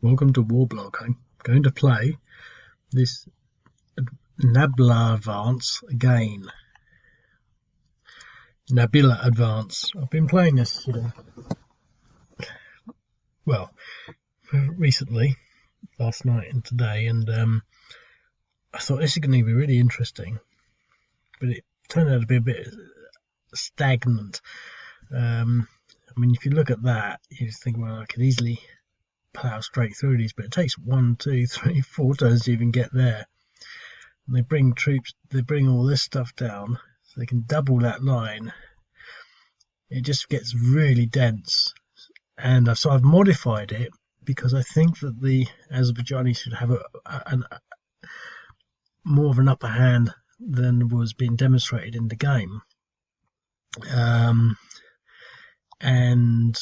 Welcome to Warblog. I'm going to play this Nabilar advance again. Nabilar advance. I've been playing this, well, recently, last night and today, and I thought this is going to be really interesting, but it turned out to be a bit stagnant. I mean, if you look at that, you think, well, I could easily plow straight through these, but it takes 1, 2, 3, 4 turns to even get there. And they bring troops, they bring all this stuff down, so they can double that line. It just gets really dense, and so I've modified it because I think that the Azerbaijanis should have more of an upper hand than was being demonstrated in the game. And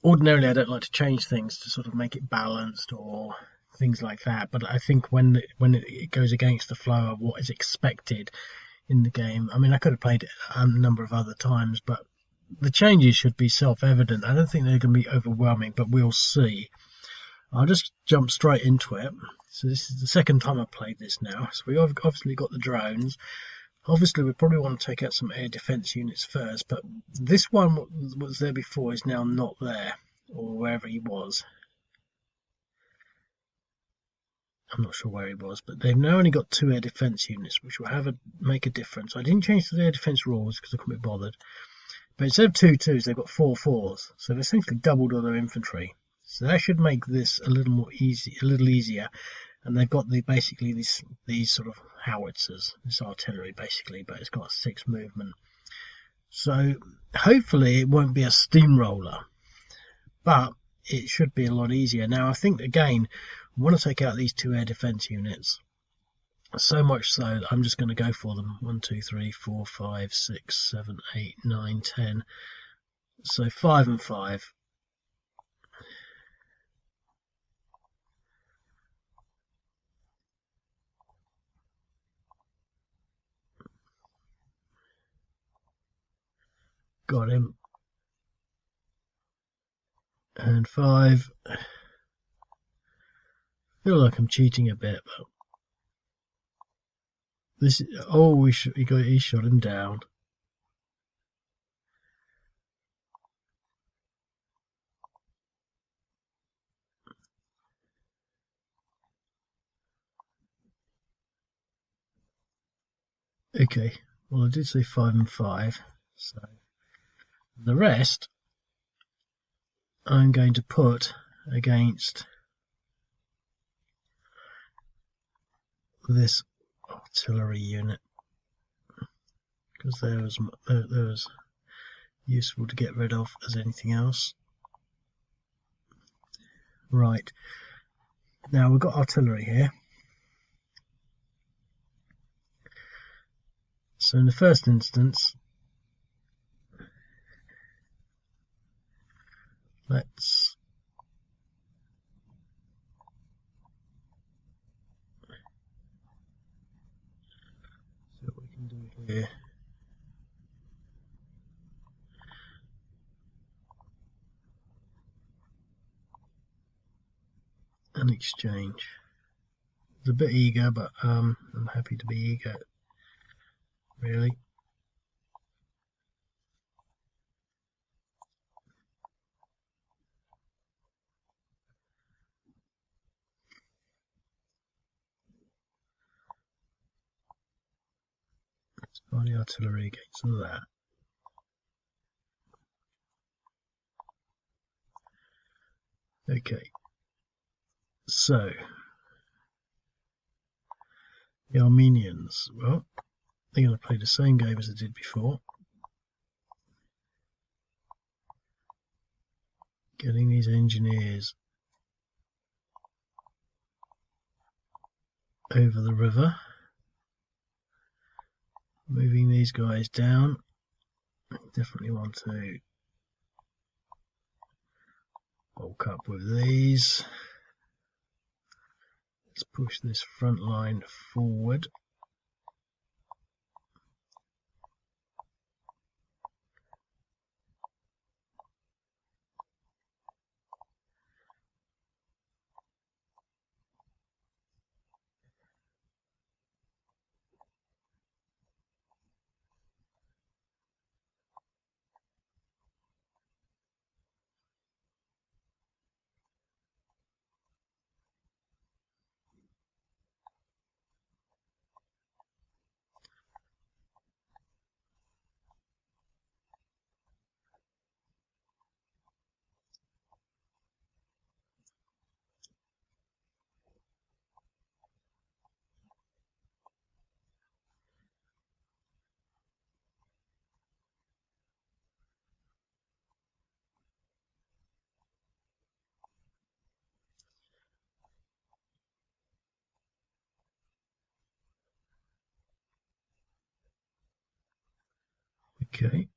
ordinarily I don't like to change things to sort of make it balanced or things like that, but I think when it goes against the flow of what is expected in the game, I mean, I could have played it a number of other times, but the changes should be self-evident. I don't think they're going to be overwhelming, but we'll see. I'll just jump straight into it. So this is the second time I've played this now. So we've obviously got the drones. Obviously, we probably want to take out some air defense units first, but this one was there before is now not there, or wherever he was. I'm not sure where he was, but they've now only got 2 air defense units, which will make a difference. I didn't change the air defense rules because I couldn't be bothered. But instead of 2 2s, they've got 4 4s, so they've essentially doubled all their infantry. So that should make this a little easier. And they've got basically these sort of howitzers, this artillery basically, but it's got 6 movement. So hopefully it won't be a steamroller, but it should be a lot easier. Now I think again, I want to take out these 2 air defense units. So much so that I'm just going to go for them. 1, 2, 3, 4, 5, 6, 7, 8, 9, 10. So 5 and 5. Got him. And 5. I feel like I'm cheating a bit, but this. Oh, he shot him down. Okay, well I did say 5 and 5, so the rest I'm going to put against this artillery unit, because there was useful to get rid of as anything else. Right, now we've got artillery here. So in the first instance, let's see what we can do here. An exchange. It's a bit eager, but I'm happy to be eager, really. Let's buy the artillery against that. Okay, so the Armenians, well, they're going to play the same game as they did before. Getting these engineers over the river, moving these guys down. Definitely want to bulk up with these. Let's push this front line forward. Okay,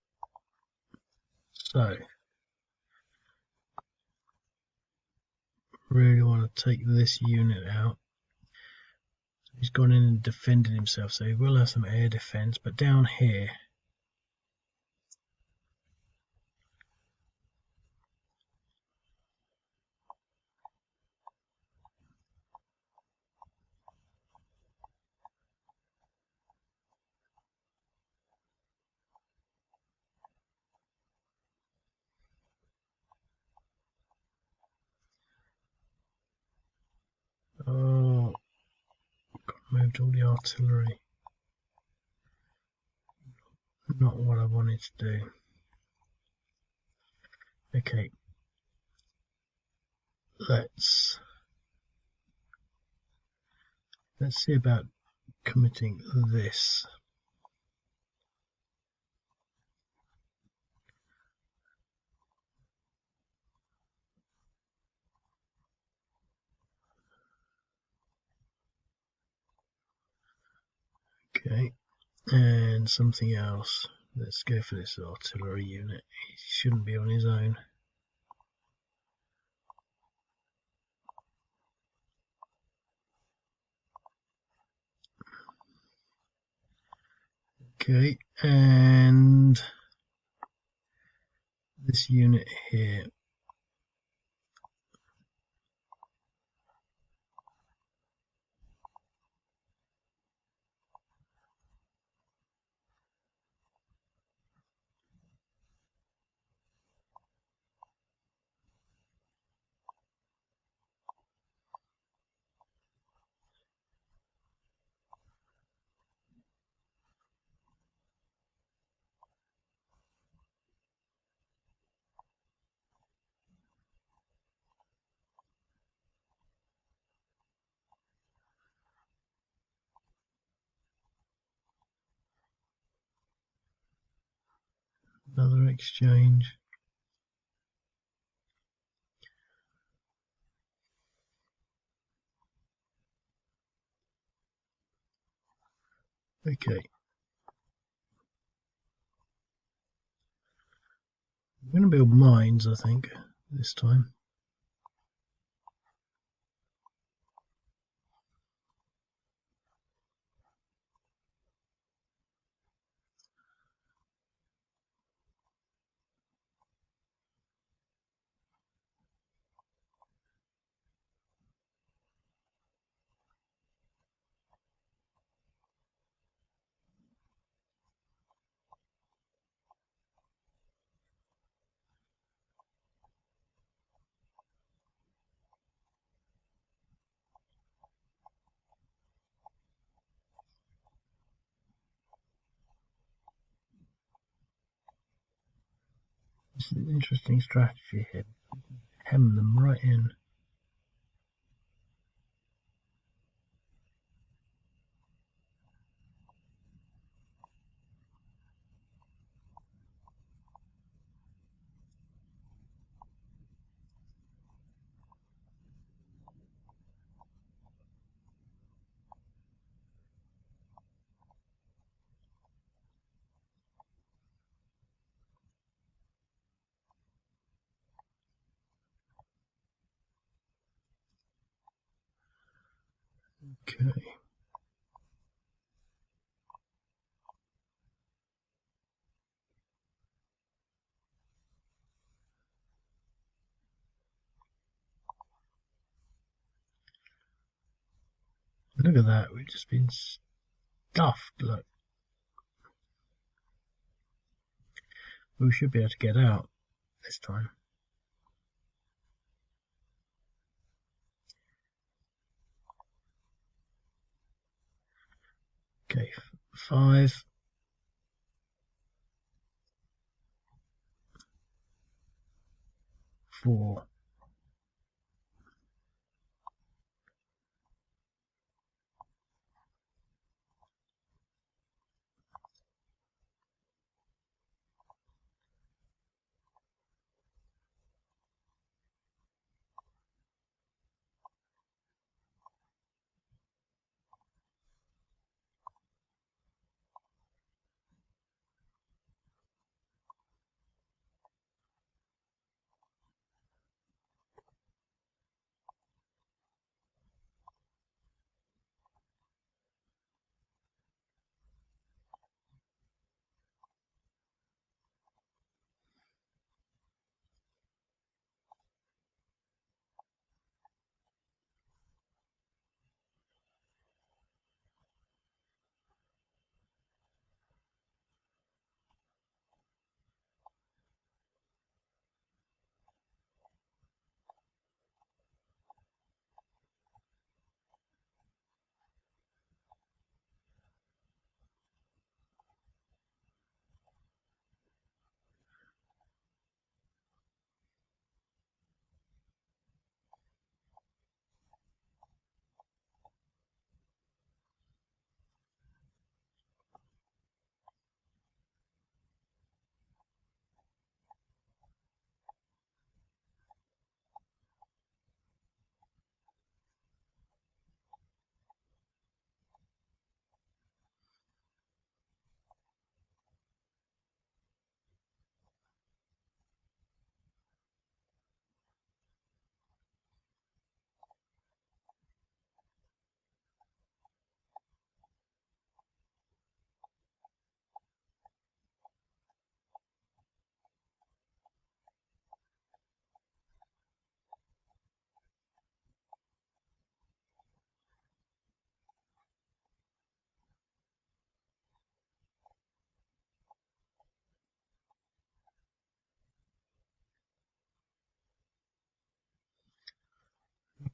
so really want to take this unit out. He's gone in and defended himself, so he will have some air defense, but down here oh, moved all the artillery. Not what I wanted to do. Okay, let's see about committing this. Okay, and something else. Let's go for this artillery unit. He shouldn't be on his own. Okay, and this unit here. Another exchange. Okay. I'm going to build mines, I think, this time. It's an interesting strategy here. Hem them right in. Okay. Look at that, we've just been stuffed, look. We should be able to get out this time. Okay, 5. 4.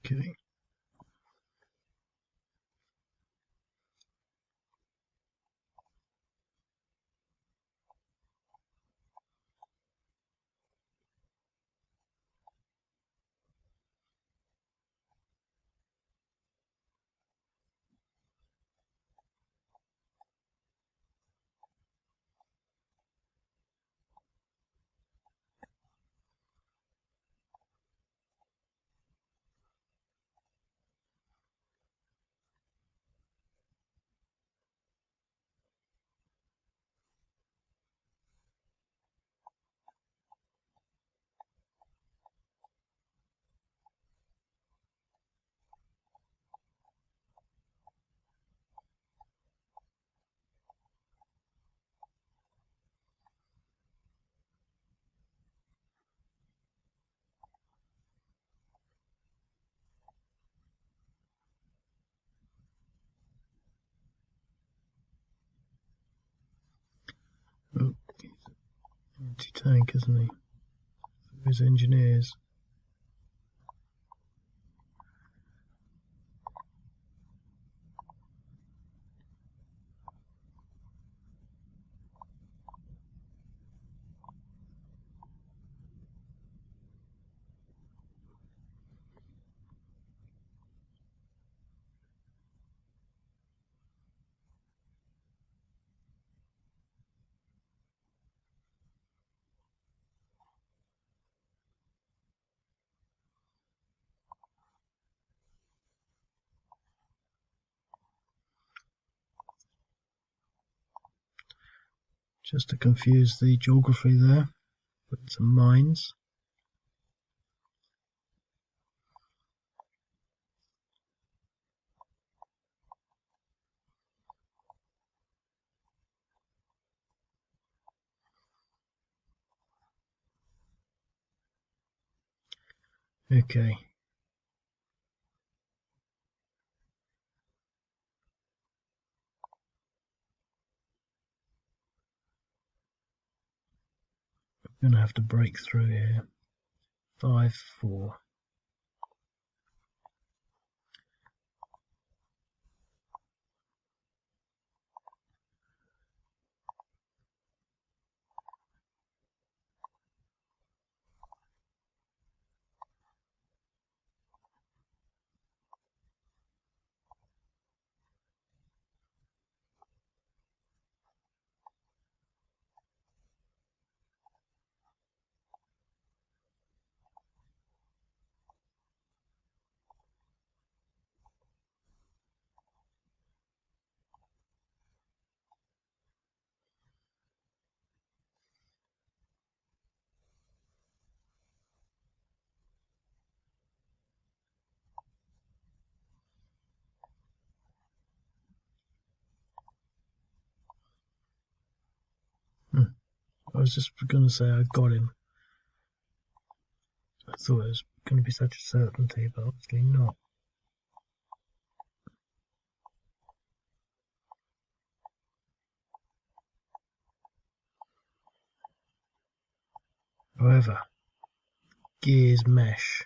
Okay. Oh, he's an anti-tank, isn't he? His engineers. Just to confuse the geography there, put some mines. Okay. I'm gonna have to break through here. 5-4. I was just gonna say I got him. I thought it was gonna be such a certainty, but obviously not. However, gears mesh.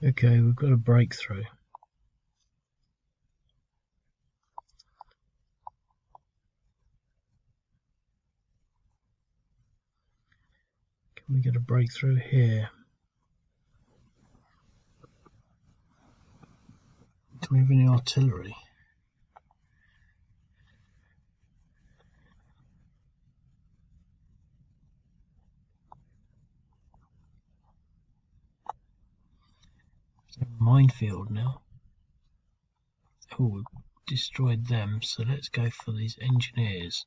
Okay, we've got a breakthrough. Can we get a breakthrough here? Do we have any artillery? Minefield now. Oh, destroyed them, so let's go for these engineers.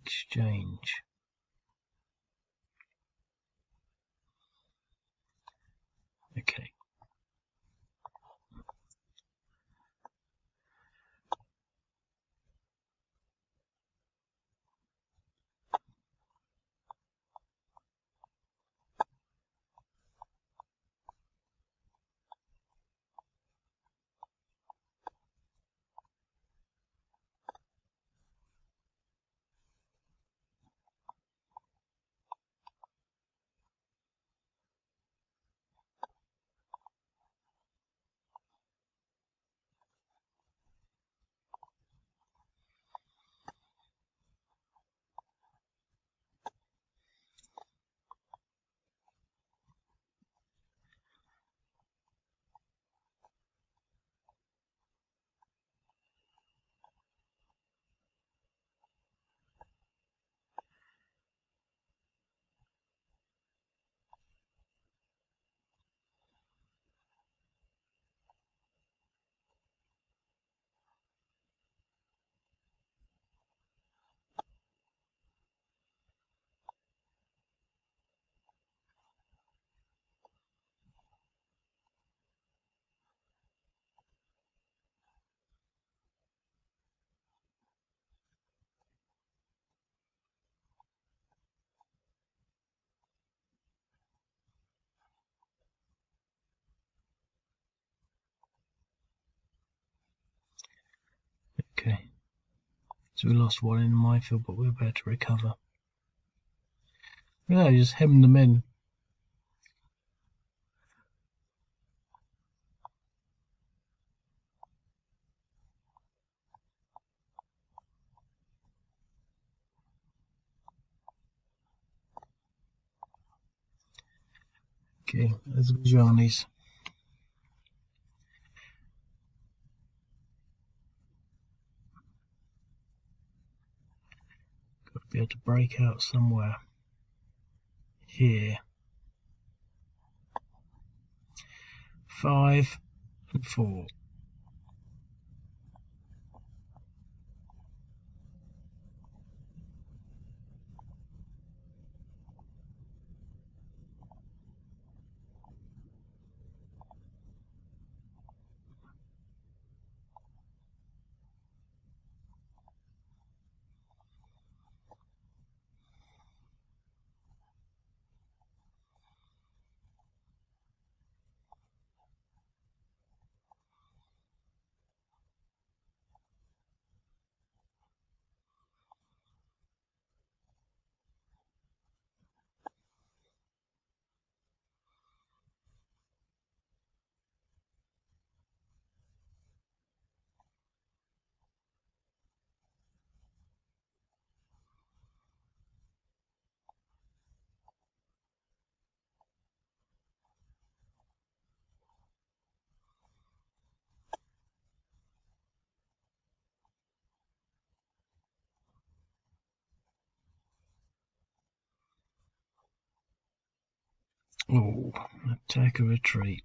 Exchange. Okay. Okay. So we lost one in the minefield, but we're about to recover. Yeah, just hem them in. Okay, there's the Johnnies. Got to be able to break out somewhere. Here. 5 and 4. Oh, attack a retreat.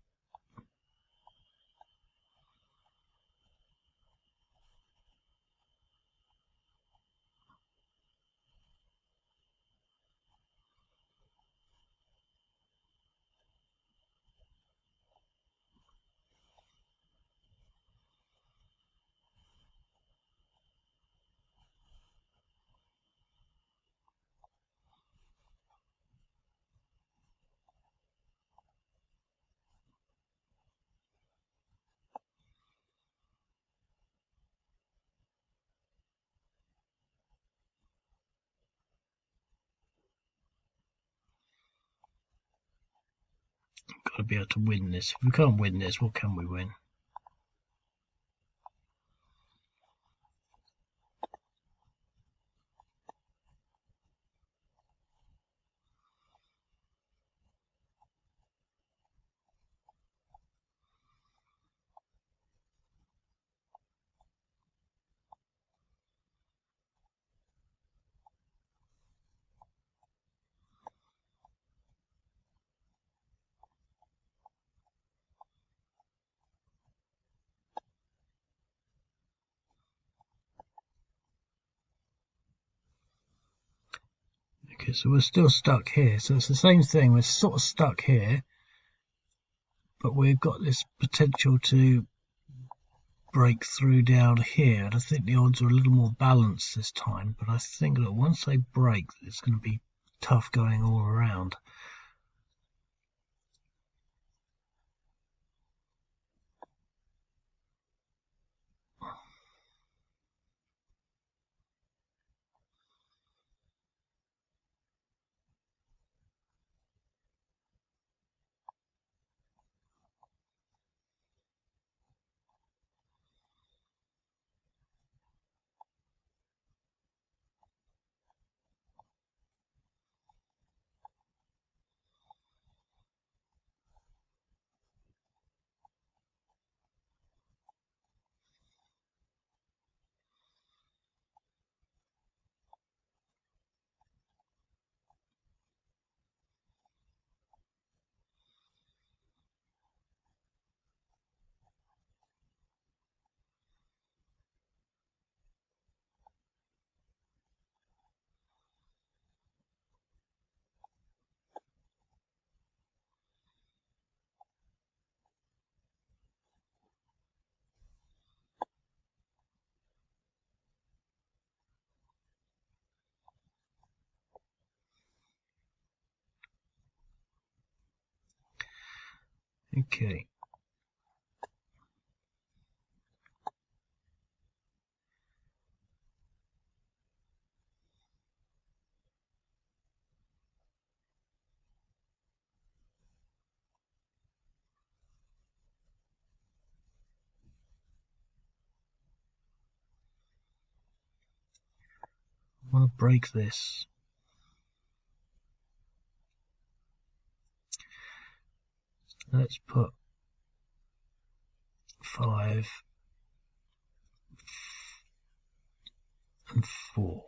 Got to be able to win this. If we can't win this, what can we win? Okay, so we're still stuck here. So it's the same thing. We're sort of stuck here, but we've got this potential to break through down here. And I think the odds are a little more balanced this time. But I think that once they break, it's going to be tough going all around. Okay. I want to break this. Let's put 5 and 4.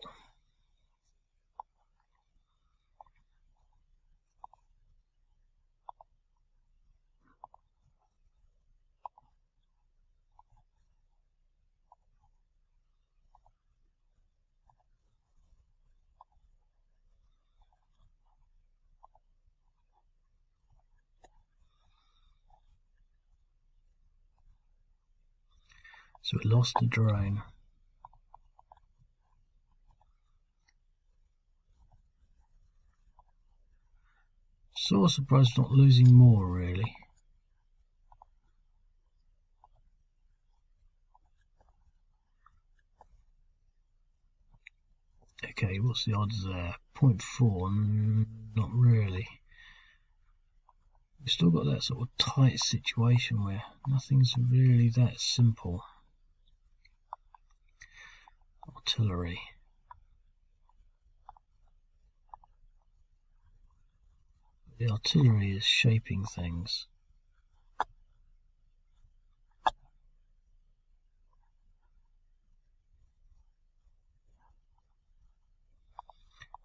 So we lost the drone. Sort of surprised not losing more, really. Okay, what's the odds there? 0.4, not really. We've still got that sort of tight situation where nothing's really that simple. Artillery. The artillery is shaping things.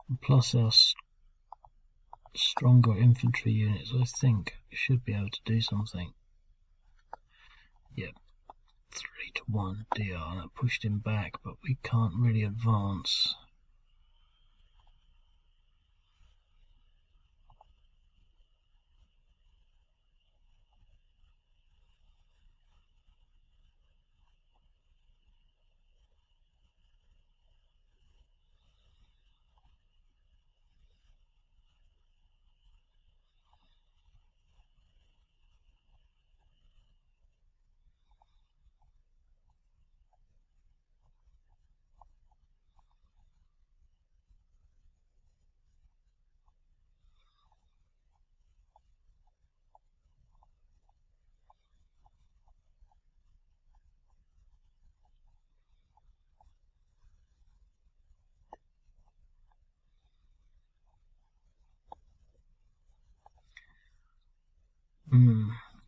And plus our stronger infantry units, I think, should be able to do something. Yep, 3-1 DR. That pushed him back, but we can't really advance.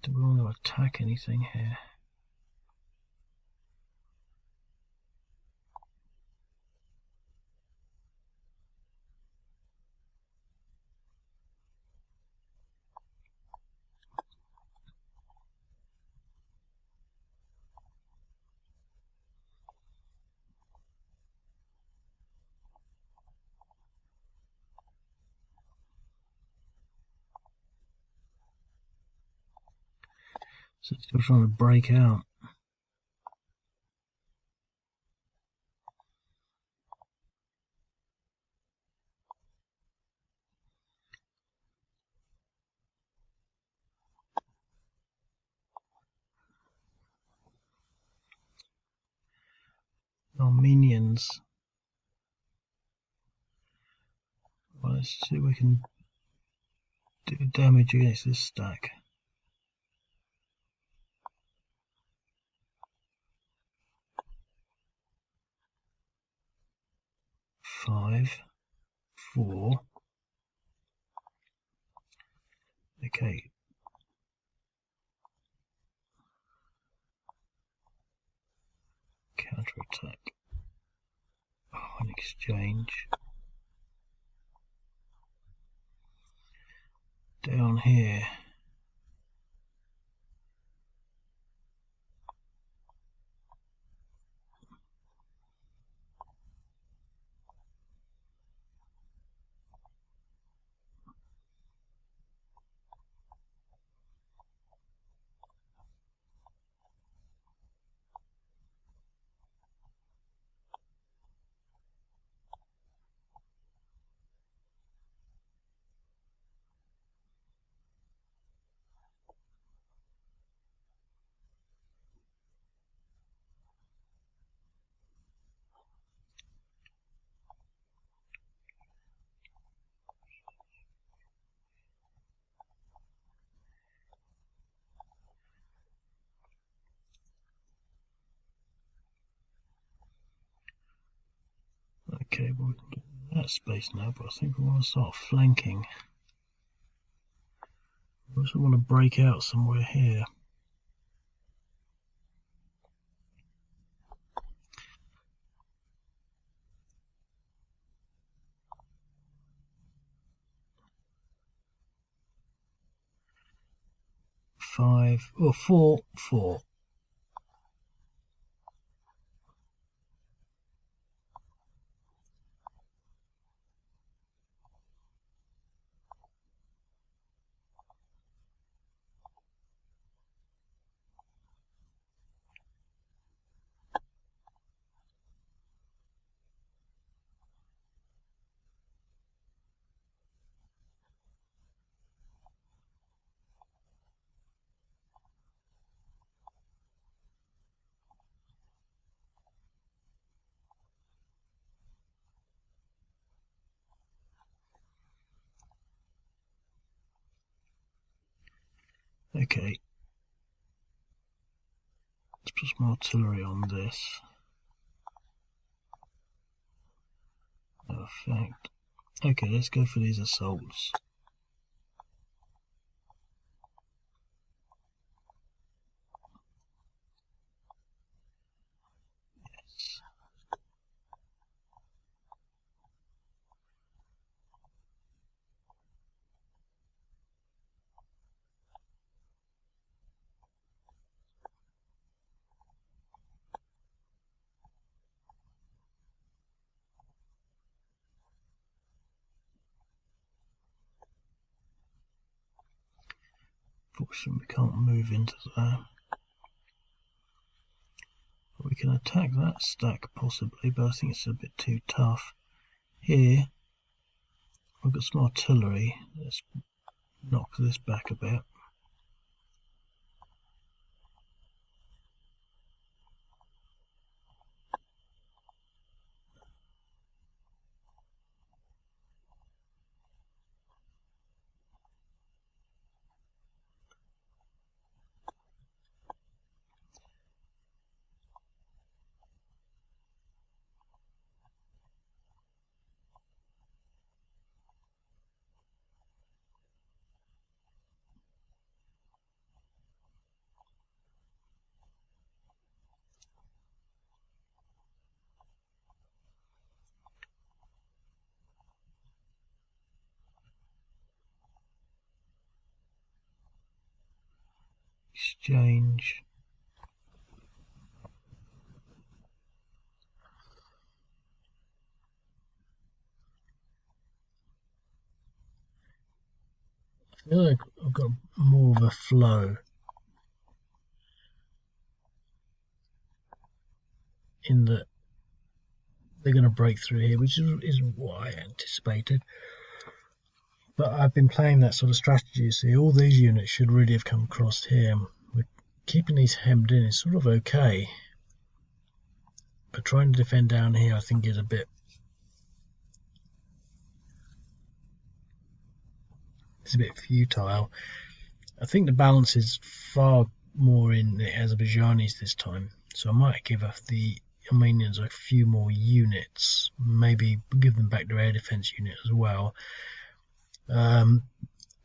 Do we want to attack anything here? So it's still trying to break out. Our minions. Well, let's see if we can do damage against this stack. 5, 4. Okay. Counter-attack. Oh, an exchange. Down here. Okay, well, we can get that space now, but I think we want to start flanking. We also want to break out somewhere here. Five or 4, 4. Okay. Let's put some artillery on this. Perfect. Okay, let's go for these assaults. Yes. Fortunately, we can't move into there. We can attack that stack possibly, but I think it's a bit too tough. Here, we've got some artillery. Let's knock this back a bit. Exchange. I feel like I've got more of a flow. in that they're going to break through here, which is what I anticipated. But I've been playing that sort of strategy. See, all these units should really have come across here. We're keeping these hemmed in is sort of okay, but trying to defend down here I think is a bit futile. I think the balance is far more in the Azerbaijanis this time, so I might give the Armenians a few more units, maybe give them back their air defense unit as well. I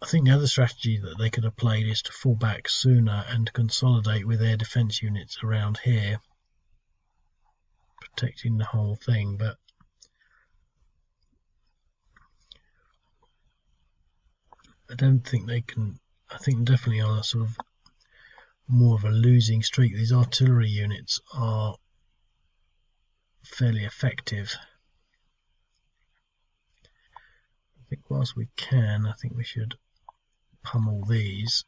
think the other strategy that they could have played is to fall back sooner and consolidate with air defense units around here, protecting the whole thing, but I don't think they can. I think definitely on a sort of more of a losing streak. These artillery units are fairly effective. I think whilst we can, I think we should pummel these.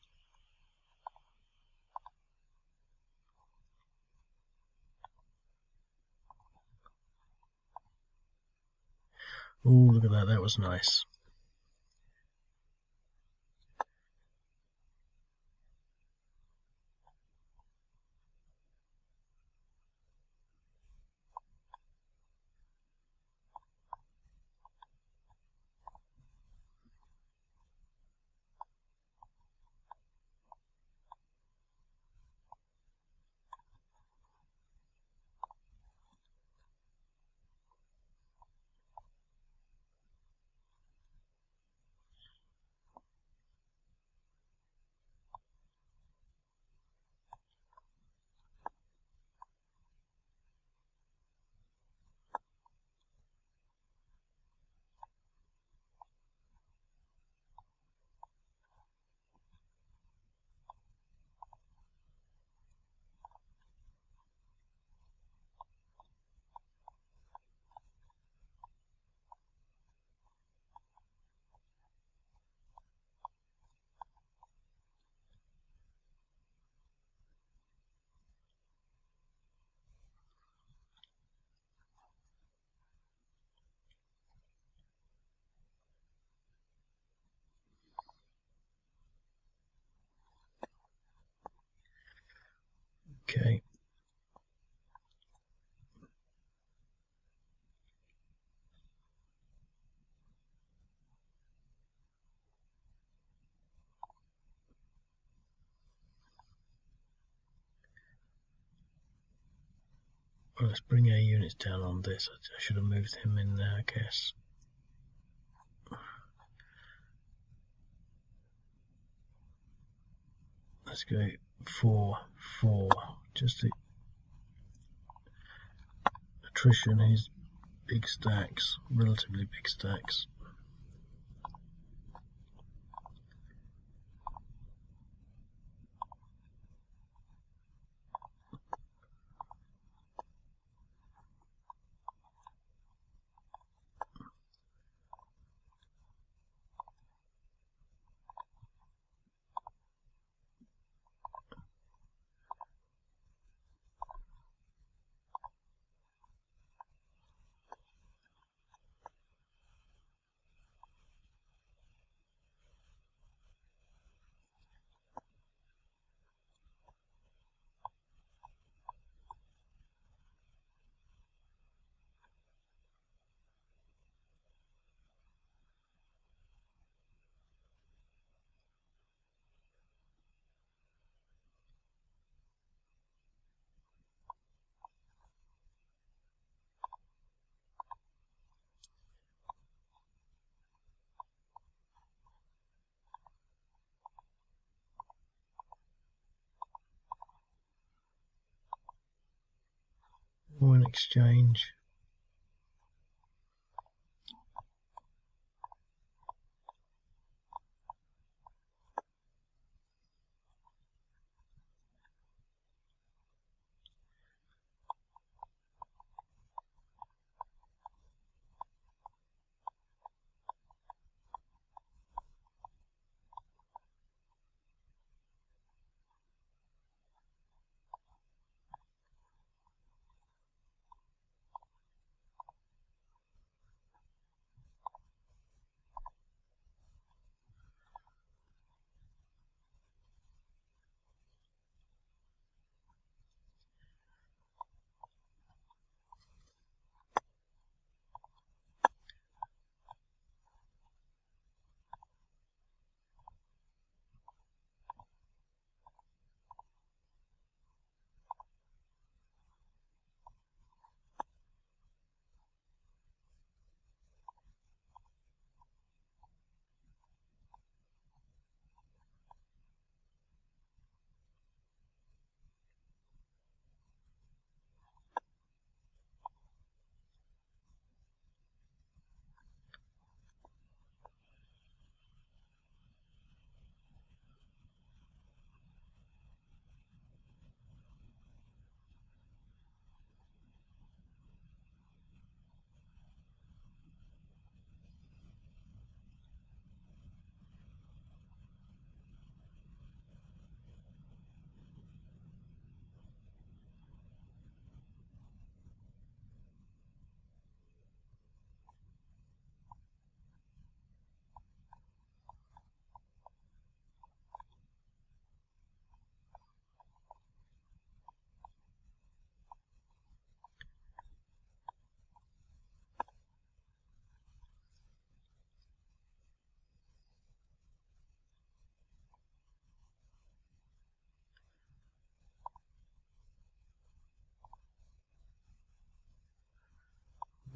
Oh, look at that, that was nice. Okay. Well, let's bring our units down on this. I should have moved him in there, I guess. Let's go 4, 4. Just the attrition. He's big stacks, relatively big stacks. Or in exchange.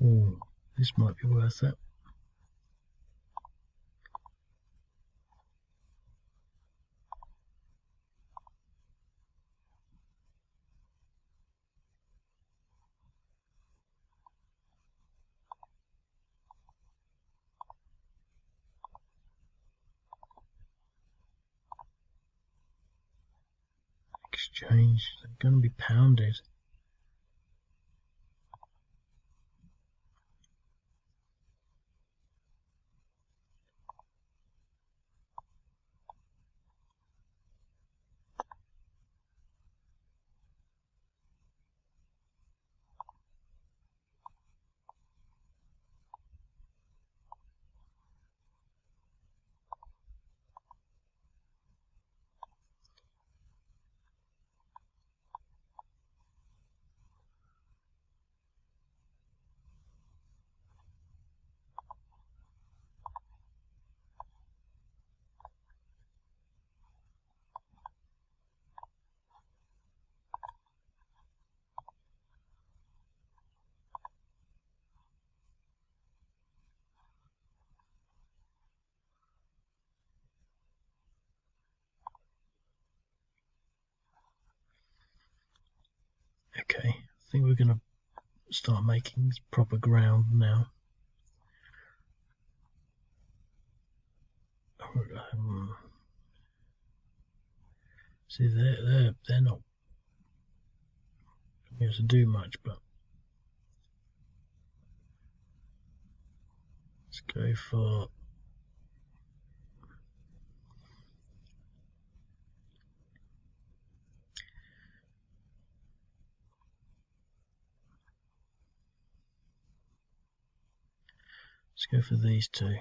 Oh, this might be worth it. Exchange, they're going to be pounded. Okay, I think we're going to start making proper ground now. See, they're not going to do much, but let's go for these two.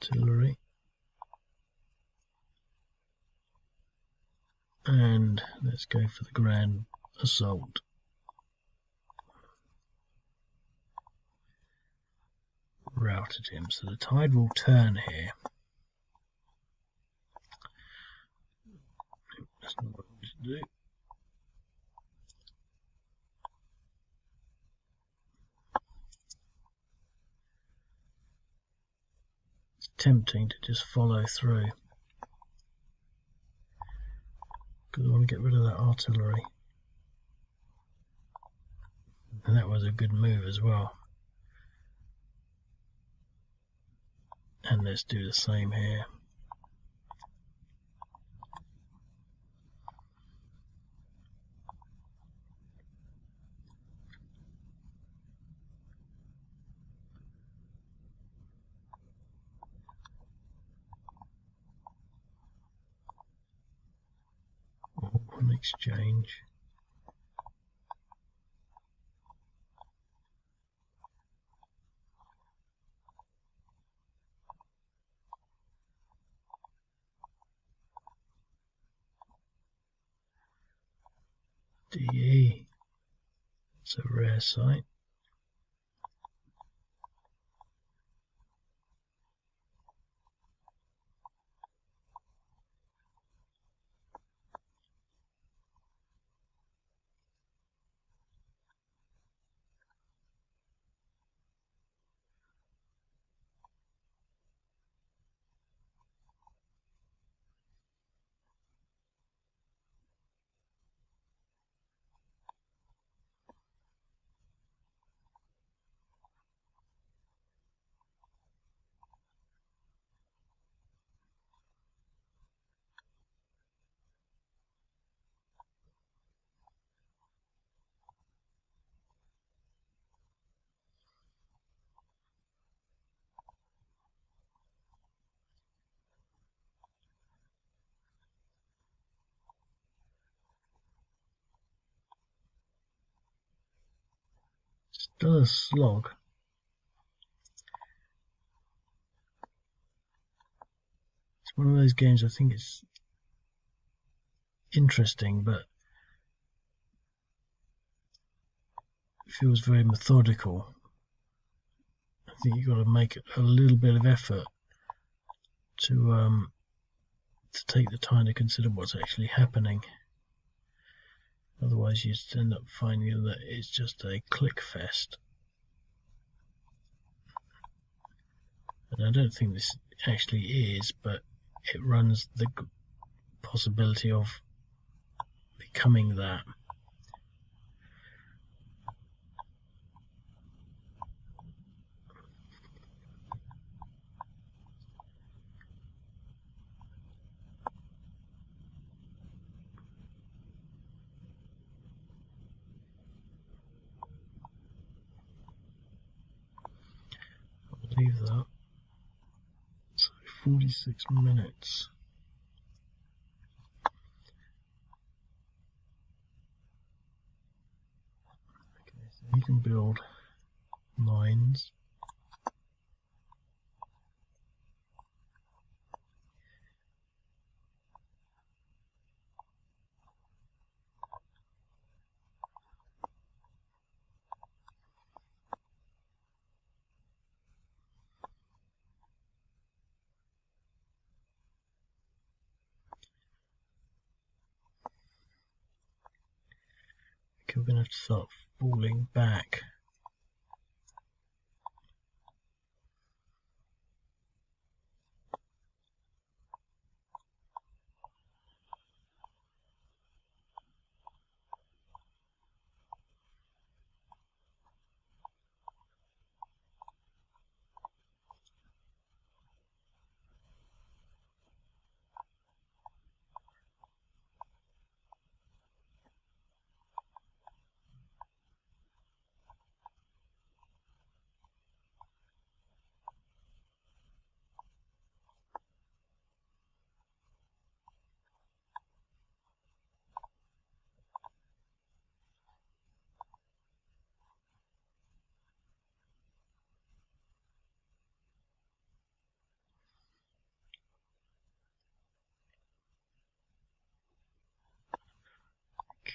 Artillery. And let's go for the grand assault. Routed him, so the tide will turn here. That's not what I wanted to do. It's tempting to just follow through, because I want to get rid of that artillery. And that was a good move as well. And let's do the same here. Oh, an exchange. DE. It's a rare sight. Does a slog. It's one of those games I think it's interesting, but it feels very methodical. I think you've got to make a little bit of effort to take the time to consider what's actually happening. Otherwise, you just end up finding that it's just a click fest. And I don't think this actually is, but it runs the possibility of becoming that. I'll leave that. So 46 minutes. Okay, so you can build mines. Okay, we're going to have to start falling back.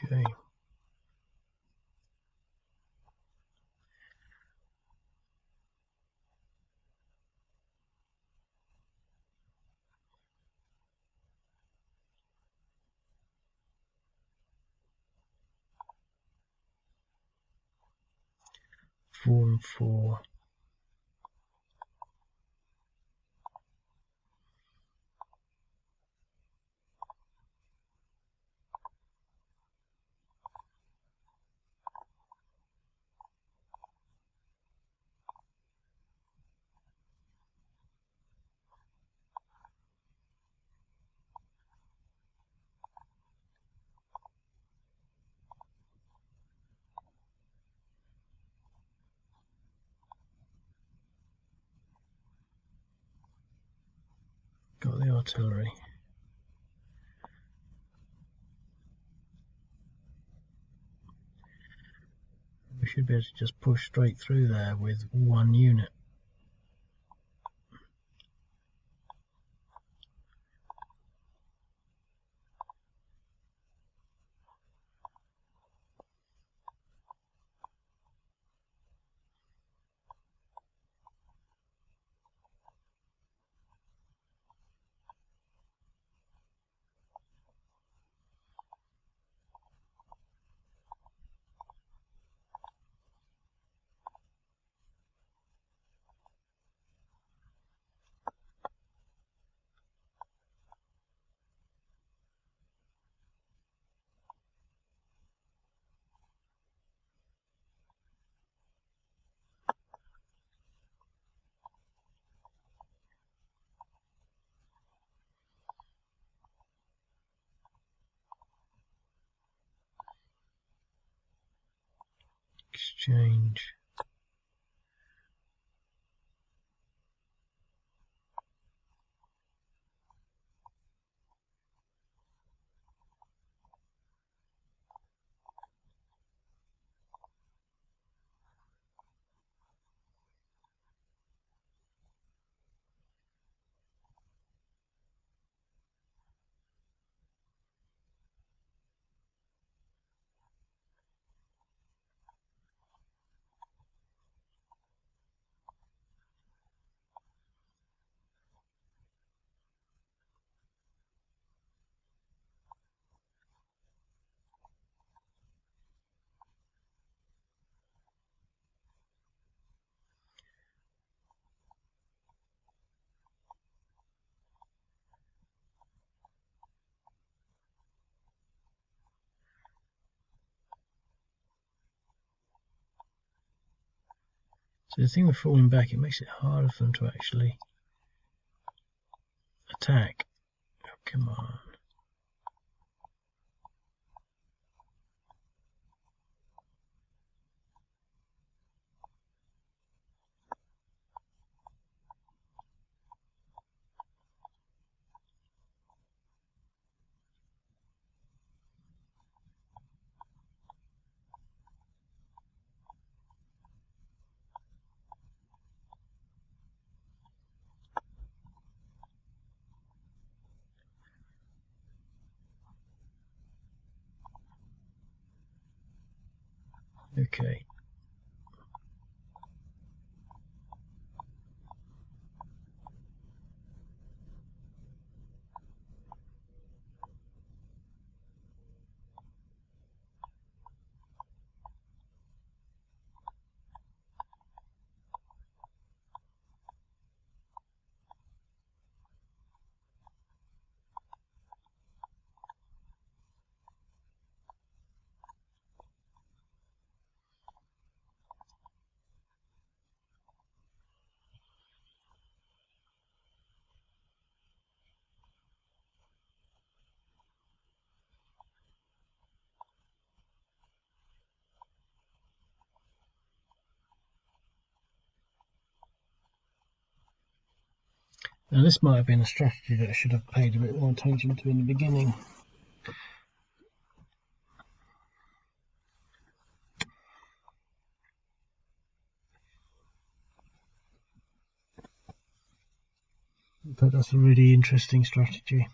Okay. Four and four. Got the artillery. We should be able to just push straight through there with one unit. Exchange. So the thing with falling back, it makes it harder for them to actually attack. Oh, come on. Okay. Now this might have been a strategy that I should have paid a bit more attention to in the beginning. But that's a really interesting strategy.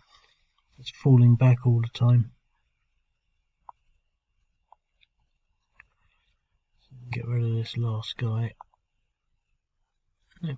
It's falling back all the time. Get rid of this last guy. Yep.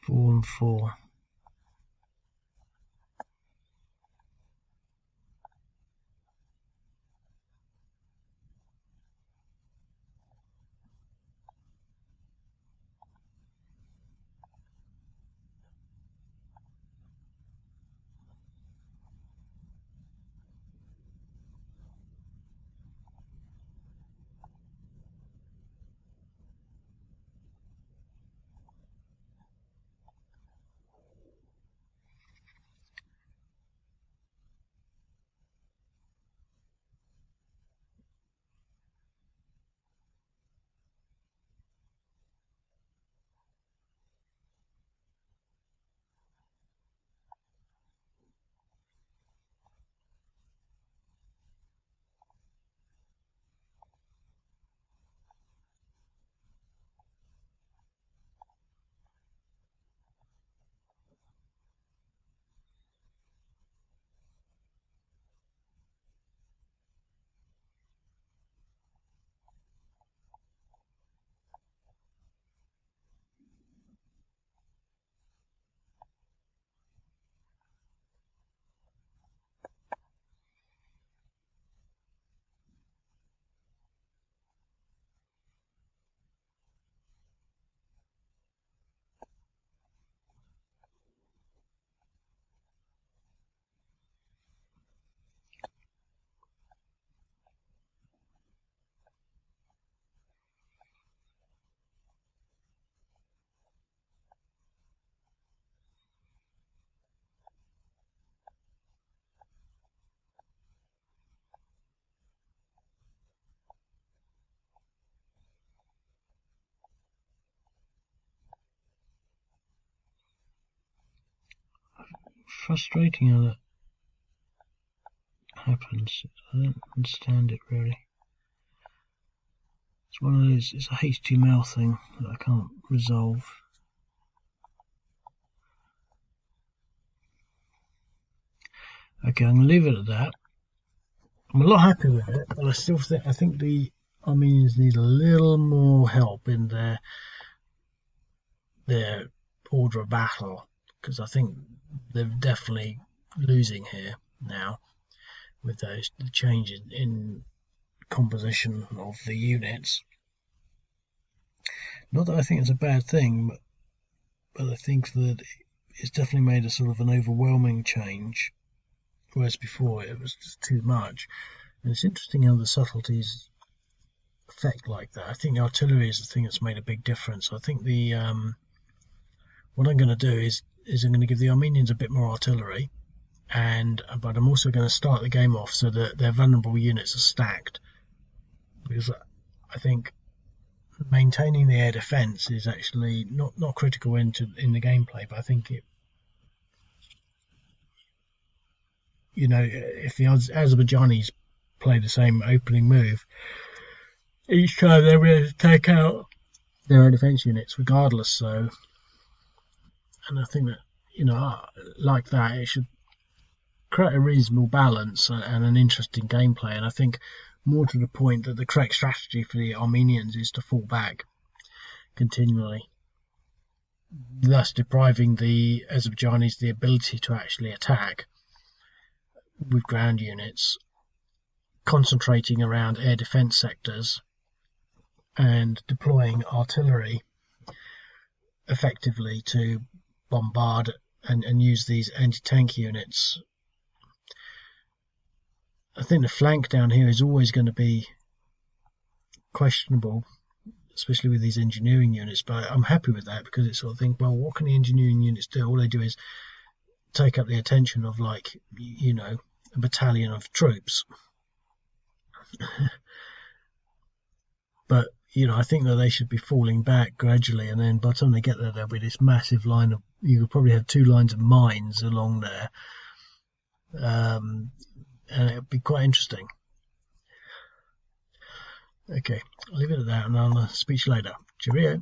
4 and 4. frustrating how that happens. I don't understand it really. It's one of those, it's a HTML thing that I can't resolve. Okay, I'm going to leave it at that. I'm a lot happy with it, but I think the Armenians need a little more help in their order of battle, because I think they're definitely losing here now with the changes in composition of the units. Not that I think it's a bad thing, but I think that it's definitely made a sort of an overwhelming change, whereas before it was just too much. And it's interesting how the subtleties affect like that. I think the artillery is the thing that's made a big difference. I think the what I'm going to do is I'm going to give the Armenians a bit more artillery, but I'm also going to start the game off so that their vulnerable units are stacked, because I think maintaining the air defense is actually not critical in the gameplay, but I think it, if the Azerbaijanis play the same opening move each time, they're going to take out their air defense units regardless. So, and I think that like that, it should create a reasonable balance and an interesting gameplay. And I think more to the point that the correct strategy for the Armenians is to fall back continually, thus depriving the Azerbaijanis the ability to actually attack with ground units, concentrating around air defense sectors and deploying artillery effectively to bombard and use these anti-tank units. I think the flank down here is always going to be questionable, especially with these engineering units, but I'm happy with that, because it's sort of think, well, what can the engineering units do? All they do is take up the attention of, like, a battalion of troops. But I think that they should be falling back gradually, and then by the time they get there, there'll be this massive line of, you could probably have 2 lines of mines along there, and it'll be quite interesting. Okay, I'll leave it at that, and I'll speak to you later. Cheerio.